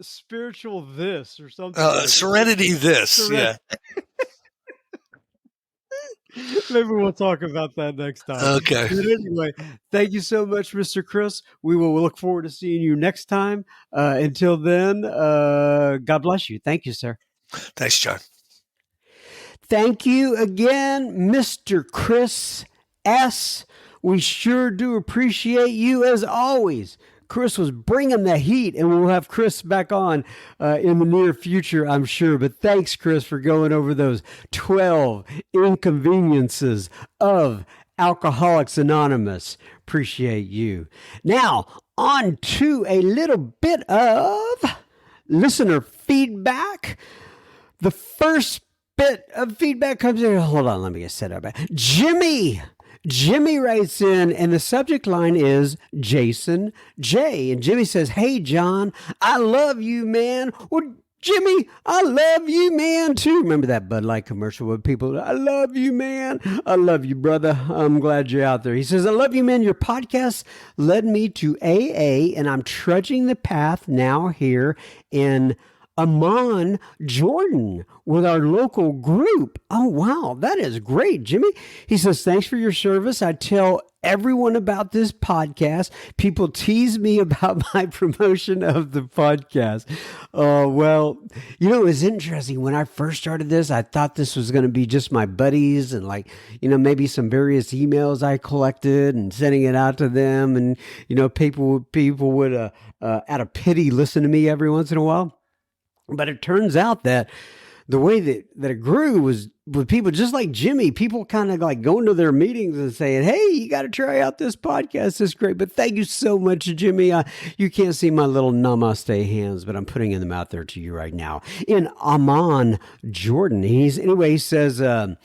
spiritual this or something. Serenity this. Yeah. Maybe we'll talk about that next time. Okay. But anyway, thank you so much, Mr. Chris. We will look forward to seeing you next time. Until then, God bless you. Thank you, sir. Thanks, John. Thank you again, Mr. Chris S. We sure do appreciate you as always. Chris was bringing the heat, and we'll have Chris back on in the near future, I'm sure. But thanks, Chris, for going over those 12 inconveniences of Alcoholics Anonymous. Appreciate you. Now, on to a little bit of listener feedback. The first bit of feedback comes in. Hold on, let me get set up. Jimmy writes in, and the subject line is Jason J. And Jimmy says, hey, John, I love you, man. Well, Jimmy, I love you, man, too. Remember that Bud Light commercial with people, I love you, man. I love you, brother. I'm glad you're out there. He says, I love you, man. Your podcast led me to AA, and I'm trudging the path now here in Amman, Jordan, with our local group. Oh, wow. That is great, Jimmy. He says, thanks for your service. I tell everyone about this podcast. People tease me about my promotion of the podcast. Well, it's interesting. When I first started this, I thought this was going to be just my buddies and maybe some various emails I collected and sending it out to them. And, people would, out of pity, listen to me every once in a while. But it turns out that the way that it grew was with people just like Jimmy, people kind of like going to their meetings and saying, "Hey, you got to try out this podcast. It's great." But thank you so much, Jimmy. You can't see my little namaste hands, but I'm putting them out there to you right now. In Amman, Jordan, he says,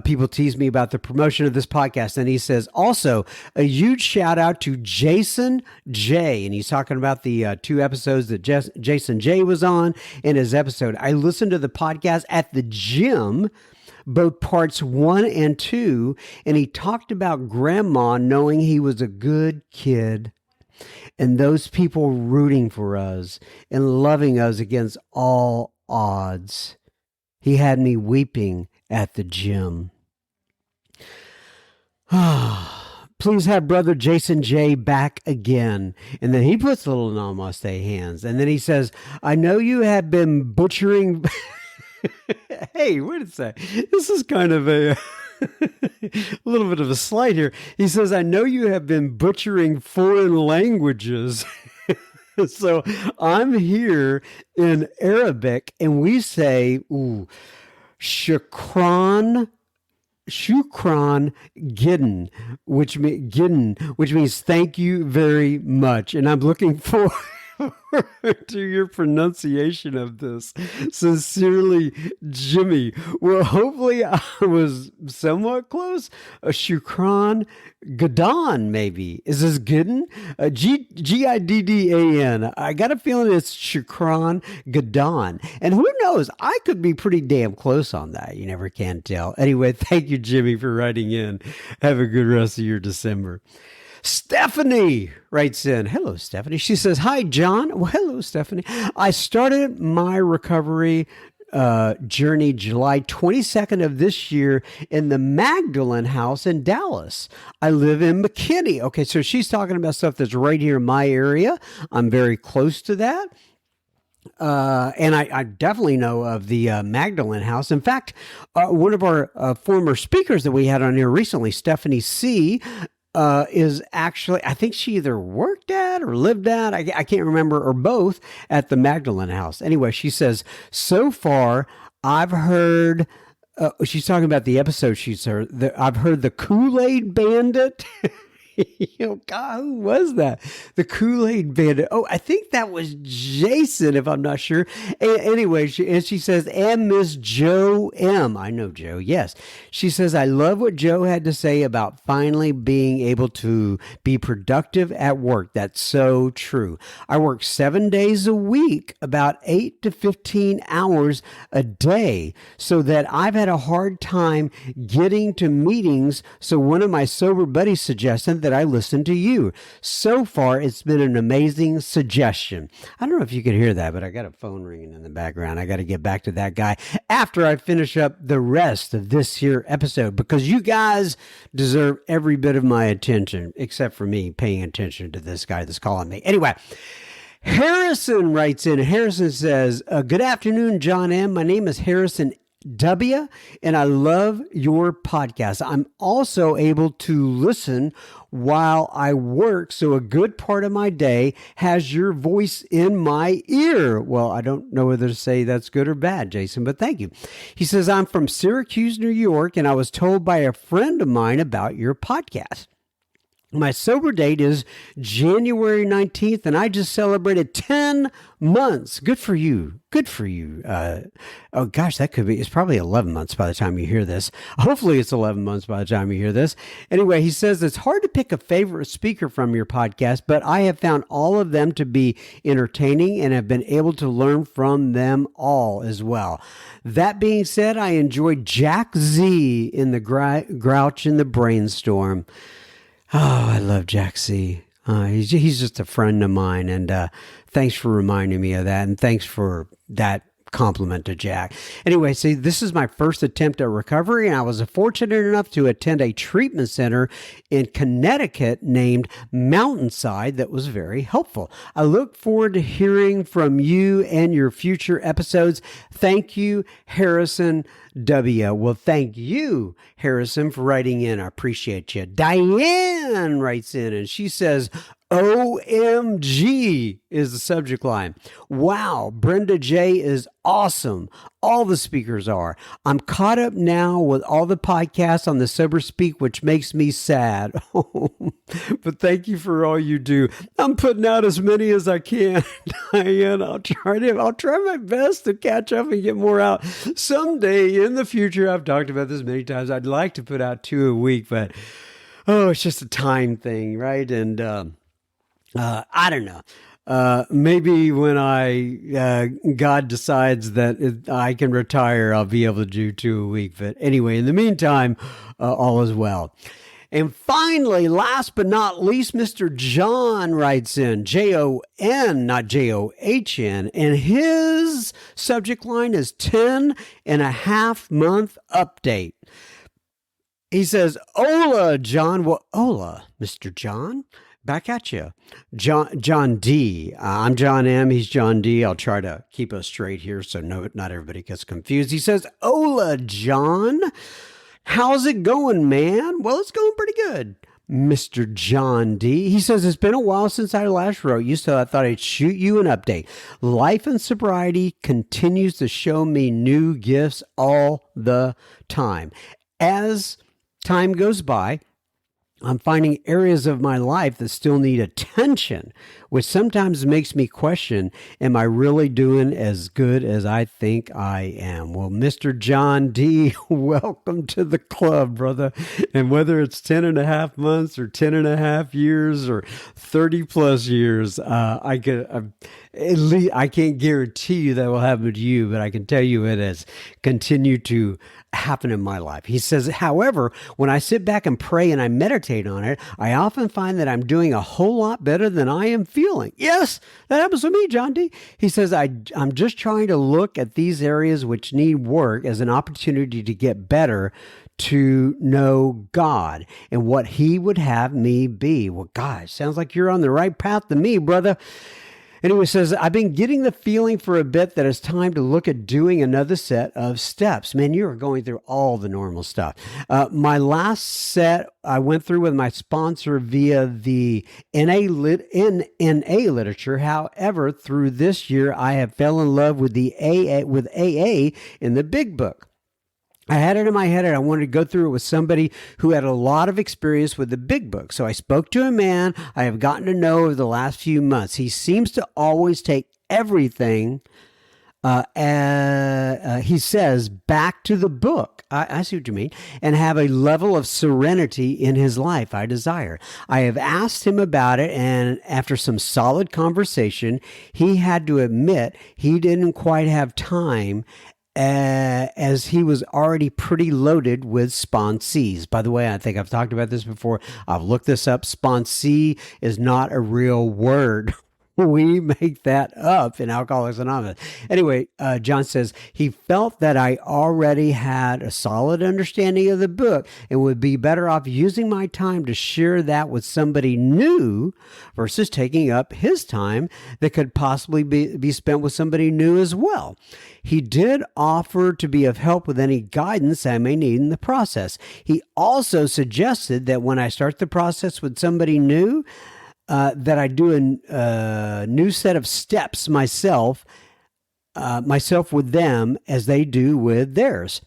people tease me about the promotion of this podcast. And he says, also, a huge shout out to Jason J. And he's talking about the 2 episodes that Jason J was on in his episode. I listened to the podcast at the gym, both parts 1 and 2, and he talked about grandma knowing he was a good kid and those people rooting for us and loving us against all odds. He had me weeping at the gym. Please have brother Jason J back again. And then he puts little namaste hands. And then he says, I know you have been butchering... Hey, wait a sec. This is kind of a little bit of a slight here. He says, I know you have been butchering foreign languages. So I'm here in Arabic and we say, shukran gidden, which means thank you very much. And I'm looking forward to your pronunciation of this. Sincerely, Jimmy. Well, hopefully I was somewhat close. Shukran Gaddan, maybe. Is this Gidden? Giddan. I got a feeling it's Shukran Gaddan. And who knows? I could be pretty damn close on that. You never can tell. Anyway, thank you, Jimmy, for writing in. Have a good rest of your December. Stephanie writes in. Hello, Stephanie. She says, hi, John. Well, hello, Stephanie. I started my recovery journey July 22nd of this year in the Magdalene House in Dallas. I live in McKinney. Okay, so she's talking about stuff that's right here in my area. I'm very close to that. And I definitely know of the Magdalene House. In fact, one of our former speakers that we had on here recently, Stephanie C., is actually, I think she either worked at or lived at, I can't remember, or both, at the Magdalene House. Anyway, she says, so far, I've heard, she's talking about the episode she's heard, I've heard the Kool-Aid Bandit. God, who was that? The Kool-Aid Bandit. Oh, I think that was Jason, if I'm not sure. Anyway, she says, and Miss Joe M. I know Joe, yes. She says, I love what Joe had to say about finally being able to be productive at work. That's so true. I work 7 days a week, about 8 to 15 hours a day, so that I've had a hard time getting to meetings. So one of my sober buddies suggested that I listen to you. So far, it's been an amazing suggestion. I don't know if you can hear that, but I got a phone ringing in the background. I got to get back to that guy after I finish up the rest of this here episode, because you guys deserve every bit of my attention, except for me paying attention to this guy that's calling me. Anyway, Harrison writes in. Harrison says, good afternoon, John M. My name is Harrison W, and I love your podcast. I'm also able to listen while I work, so a good part of my day has your voice in my ear. Well, I don't know whether to say that's good or bad, Jason, but thank you. He says, I'm from Syracuse, New York, and I was told by a friend of mine about your podcast. My sober date is January 19th, and I just celebrated 10 months. Good for you. Good for you. Oh, gosh, it's probably 11 months by the time you hear this. Hopefully it's 11 months by the time you hear this. Anyway, he says it's hard to pick a favorite speaker from your podcast, but I have found all of them to be entertaining and have been able to learn from them all as well. That being said, I enjoyed Jack Z in the Grouch in the Brainstorm. Oh, I love Jack C. He's just a friend of mine, and thanks for reminding me of that, and thanks for that compliment to Jack. Anyway, see, this is my first attempt at recovery, and I was fortunate enough to attend a treatment center in Connecticut named Mountainside that was very helpful. I look forward to hearing from you and your future episodes. Thank you, Harrison W. Well, thank you, Harrison, for writing in. I appreciate you. Diane writes in, and she says, OMG is the subject line. Wow, Brenda J is awesome. All the speakers are. I'm caught up now with all the podcasts on the Sober Speak, which makes me sad. But thank you for all you do. I'm putting out as many as I can, Diane. I'll try my best to catch up and get more out. Someday in the future, I've talked about this many times, I'd like to put out 2 a week, but it's just a time thing, right? And I don't know. Maybe when God decides that I can retire, I'll be able to do 2 a week. But anyway, in the meantime, all is well. And finally, last but not least, Mr. John writes in, Jon, not John, and his subject line is 10.5-month update. He says, Hola, John. Well, hola, Mr. John. Back at you. John D. I'm John M. He's John D. I'll try to keep us straight here so not everybody gets confused. He says, Hola, John. How's it going, man? Well, it's going pretty good. Mr. John D. He says, it's been a while since I last wrote you, so I thought I'd shoot you an update. Life and sobriety continues to show me new gifts all the time. As time goes by, I'm finding areas of my life that still need attention, which sometimes makes me question, am I really doing as good as I think I am? Well, Mr. John D., welcome to the club, brother. And whether it's 10.5 months or 10.5 years or 30 plus years, I can't guarantee you that will happen to you, but I can tell you it has continued to happen in my life. He says, however, when I sit back and pray and I meditate on it, I often find that I'm doing a whole lot better than I am feeling. Yes, that happens to me, John D. He says, I'm just trying to look at these areas which need work as an opportunity to get better, to know God and what he would have me be. Well, gosh, sounds like you're on the right path to me, brother. Anyway, says, I've been getting the feeling for a bit that it's time to look at doing another set of steps. Man, you are going through all the normal stuff. My last set I went through with my sponsor via the NA literature. However, through this year, I have fell in love with AA in the big book. I had it in my head and I wanted to go through it with somebody who had a lot of experience with the big book. So I spoke to a man I have gotten to know over the last few months. He seems to always take everything, he says, back to the book. I see what you mean. And have a level of serenity in his life I desire. I have asked him about it, and after some solid conversation, he had to admit he didn't quite have time, as he was already pretty loaded with sponsees. By the way, I think I've talked about this before. I've looked this up. Sponsee is not a real word. We make that up in Alcoholics Anonymous. Anyway, John says he felt that I already had a solid understanding of the book and would be better off using my time to share that with somebody new versus taking up his time that could possibly be spent with somebody new as well. He did offer to be of help with any guidance I may need in the process. He also suggested that when I start the process with somebody new, that I do a new set of steps myself with them as they do with theirs.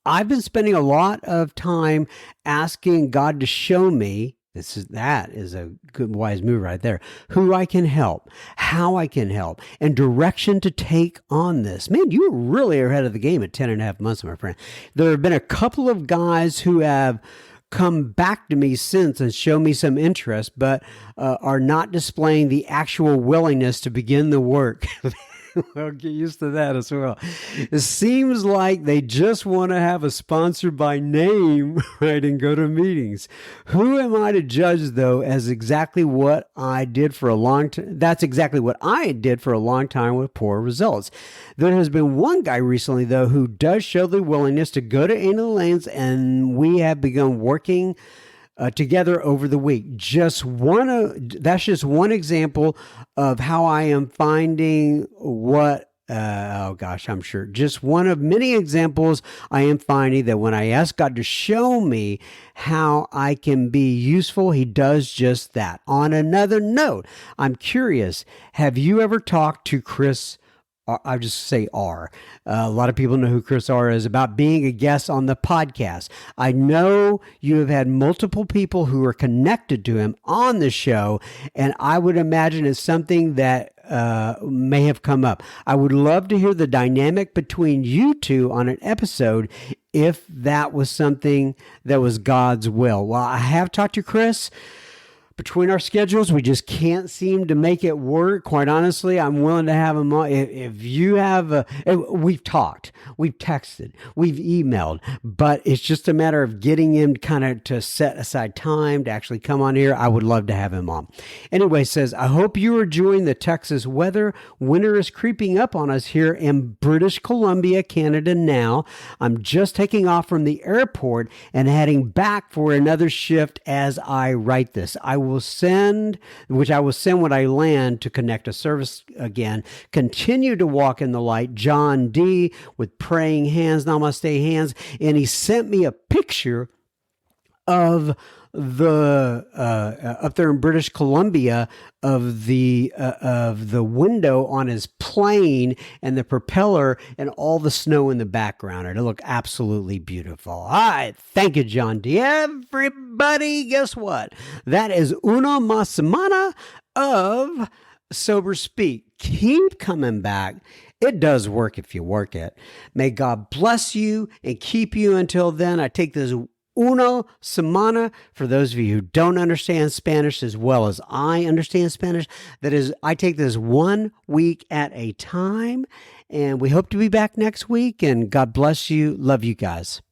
I've been spending a lot of time asking God to show me, that is a good, wise move right there, who I can help, how I can help, and direction to take on this. Man, you really are ahead of the game at 10.5 months, my friend. There have been a couple of guys who have come back to me since and show me some interest, but are not displaying the actual willingness to begin the work. Well, get used to that as well. It seems like they just want to have a sponsor by name, right, and go to meetings. Who am I to judge, though, as exactly what I did for a long time? That's exactly what I did for a long time with poor results. There has been one guy recently, though, who does show the willingness to go to any of the lanes, and we have begun working together over the week. That's just one example of how I am finding what Oh gosh, I'm sure. Just one of many examples I am finding that when I ask God to show me how I can be useful, He does just that. On another note, I'm curious, have you ever talked to Chris? I just say R. A lot of people know who Chris R is about being a guest on the podcast. I know you have had multiple people who are connected to him on the show, and I would imagine it's something that may have come up. I would love to hear the dynamic between you two on an episode if that was something that was God's will. Well, I have talked to Chris. Between our schedules, we just can't seem to make it work. Quite honestly, I'm willing to have him on. If you have, we've talked, we've texted, we've emailed, but it's just a matter of getting him kind of to set aside time to actually come on here. I would love to have him on. Anyway, says, I hope you are enjoying the Texas weather. Winter is creeping up on us here in British Columbia, Canada now. I'm just taking off from the airport and heading back for another shift as I write this. I will send when I land to connect a service again. Continue to walk in the light. John D. with praying hands, namaste hands. And he sent me a picture of the up there in British Columbia of the window on his plane and the propeller and all the snow in the background. It looked absolutely beautiful. All right, thank you, John D. Everybody, guess what? That is una más semana of Sober Speak. Keep coming back. It does work if you work it. May God bless you and keep you until then. I take this una semana for those of you who don't understand Spanish as well as I understand Spanish. That is, I take this 1 week at a time, and we hope to be back next week. And God bless you. Love you guys.